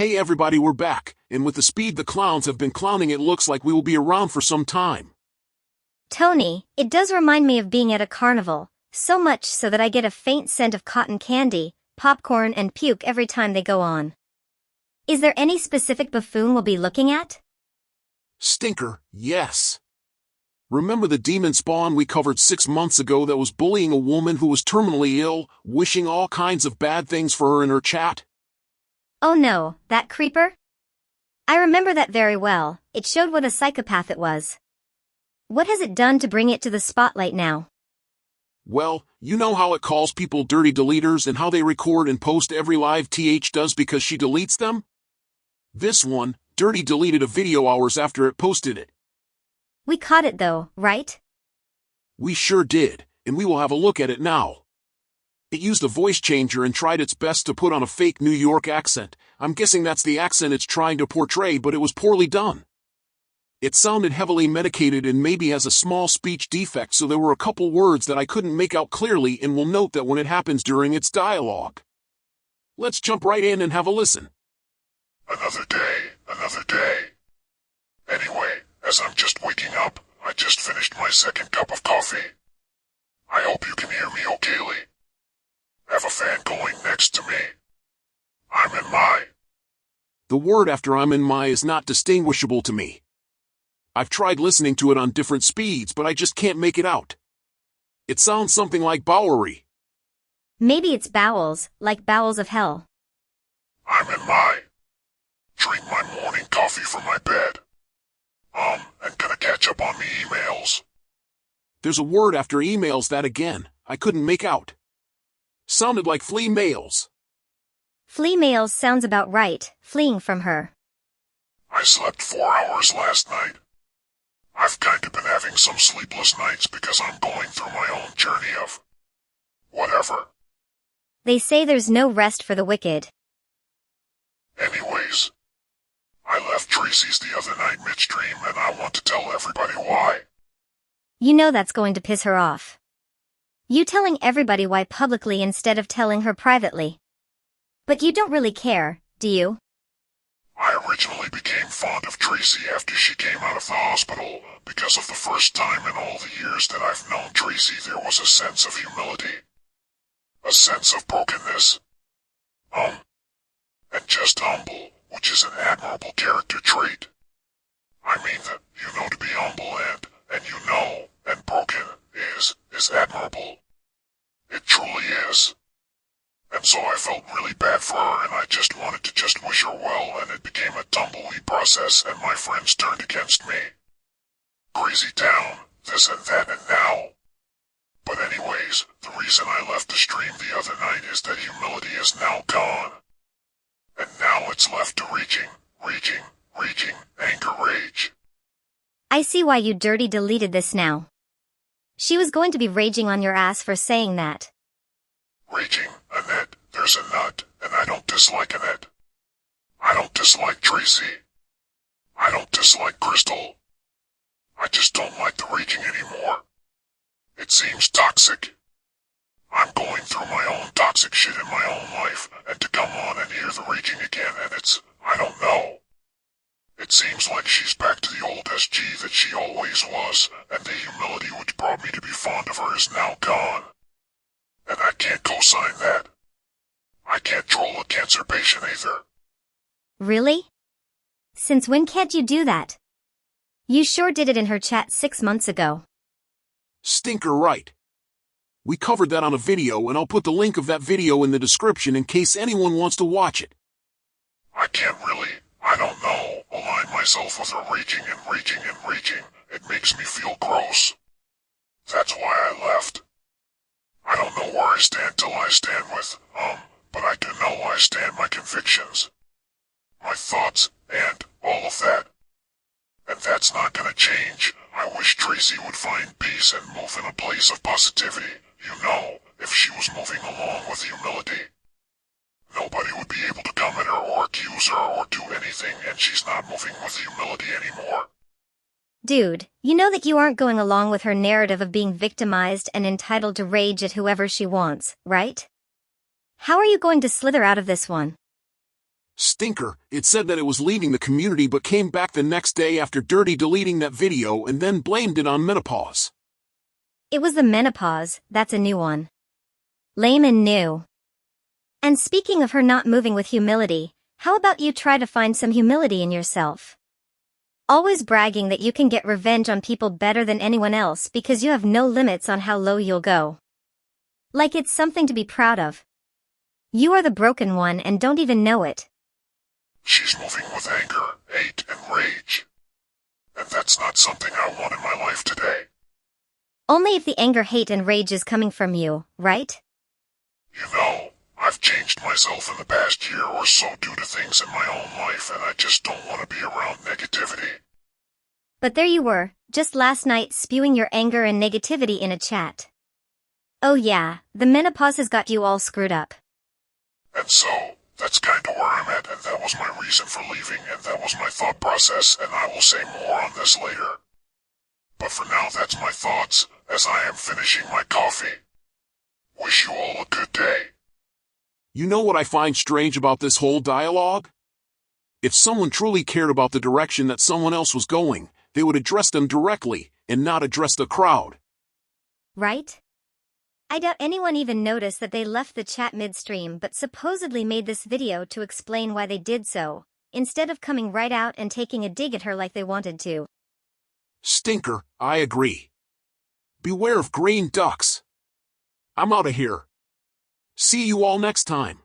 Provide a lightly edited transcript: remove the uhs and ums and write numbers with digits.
Hey everybody, we're back, and with the speed the clowns have been clowning, it looks like we will be around for some time. Tony, it does remind me of being at a carnival, so much so that I get a faint scent of cotton candy, popcorn and puke every time they go on. Is there any specific buffoon we'll be looking at? Stinker, yes. Remember the demon spawn we covered 6 months ago that was bullying a woman who was terminally ill, wishing all kinds of bad things for her in her chat? Oh no, that creeper? I remember that very well. It showed what a psychopath it was. What has it done to bring it to the spotlight now? Well, you know how it calls people dirty deleters and how they record and post every live TH does because she deletes them? This one, Dirty deleted a video hours after it posted it. We caught it though, right? We sure did, and we will have a look at it now. It used a voice changer and tried its best to put on a fake New York accent. I'm guessing that's the accent it's trying to portray, but it was poorly done. It sounded heavily medicated and maybe has a small speech defect, so there were a couple words that I couldn't make out clearly, and will note that when it happens during its dialogue. Let's jump right in and have a listen. Another day, another day. Anyway, as I'm just waking up, I just finished my second cup of coffee. I hope you can hear me okayly. Have a fan going next to me. I'm in my. The word after I'm in my is not distinguishable to me. I've tried listening to it on different speeds, but I just can't make it out. It sounds something like Bowery. Maybe it's bowels, like bowels of hell. I'm in my. Drink my morning coffee from my bed. And gonna catch up on me emails. There's a word after emails that again, I couldn't make out. Sounded like flea males. Flea males sounds about right, fleeing from her. I slept 4 hours last night. I've kind of been having some sleepless nights because I'm going through my own journey of whatever. They say there's no rest for the wicked. Anyways, I left Tracy's the other night midstream and I want to tell everybody why. You know that's going to piss her off. You telling everybody why publicly instead of telling her privately. But you don't really care, do you? I originally became fond of Tracy after she came out of the hospital because of the first time in all the years that I've known Tracy there was a sense of humility. A sense of brokenness. And just humble, which is an admirable character trait. I mean that you know to be humble and you know, and broken is admirable. It truly is. And so I felt really bad for her and I just wanted to just wish her well, and it became a tumbleweed process and my friends turned against me. Crazy town, this and that and now. But anyways, the reason I left the stream the other night is that humility is now gone. And now it's left to raging, anger rage. I see why you dirty deleted this now. She was going to be raging on your ass for saying that. Raging, Annette, there's a nut, and I don't dislike Annette. I don't dislike Tracy. I don't dislike Crystal. I just don't like the raging anymore. It seems toxic. I'm going through my own toxic shit in my own life, and to come on and hear the raging again, and I don't know. It seems like she's back to the old SG that she always was, and the humility which brought me to be fond of her is now gone. And I can't co-sign that. I can't troll a cancer patient either. Really? Since when can't you do that? You sure did it in her chat 6 months ago. Stinker right. We covered that on a video, and I'll put the link of that video in the description in case anyone wants to watch it. I can't really, I don't know, align myself with her raging. It makes me feel gross. That's why I left. I don't know where I stand till I stand with, but I do know I stand my convictions. My thoughts, and all of that. And that's not gonna change. I wish Tracy would find peace and move in a place of positivity, you know, if she was moving along with humility. Nobody would be able to come at her or accuse her or do anything, and she's not moving with humility anymore. Dude, you know that you aren't going along with her narrative of being victimized and entitled to rage at whoever she wants, right? How are you going to slither out of this one? Stinker, it said that it was leaving the community but came back the next day after Dirty deleting that video and then blamed it on menopause. It was the menopause, that's a new one. Lame and new. And speaking of her not moving with humility, how about you try to find some humility in yourself? Always bragging that you can get revenge on people better than anyone else because you have no limits on how low you'll go. Like it's something to be proud of. You are the broken one and don't even know it. She's moving with anger, hate, and rage. And that's not something I want in my life today. Only if the anger, hate, and rage is coming from you, right? You know, I've changed myself in the past year or so due to things in my own life, and I just don't want to be around negativity. But there you were, just last night spewing your anger and negativity in a chat. Oh yeah, the menopause has got you all screwed up. And so, that's kinda where I'm at, and that was my reason for leaving, and that was my thought process, and I will say more on this later. But for now, that's my thoughts, as I am finishing my coffee. Wish you all a good day. You know what I find strange about this whole dialogue? If someone truly cared about the direction that someone else was going, they would address them directly, and not address the crowd. Right? I doubt anyone even noticed that they left the chat midstream but supposedly made this video to explain why they did so, instead of coming right out and taking a dig at her like they wanted to. Stinker, I agree. Beware of green ducks. I'm out of here. See you all next time.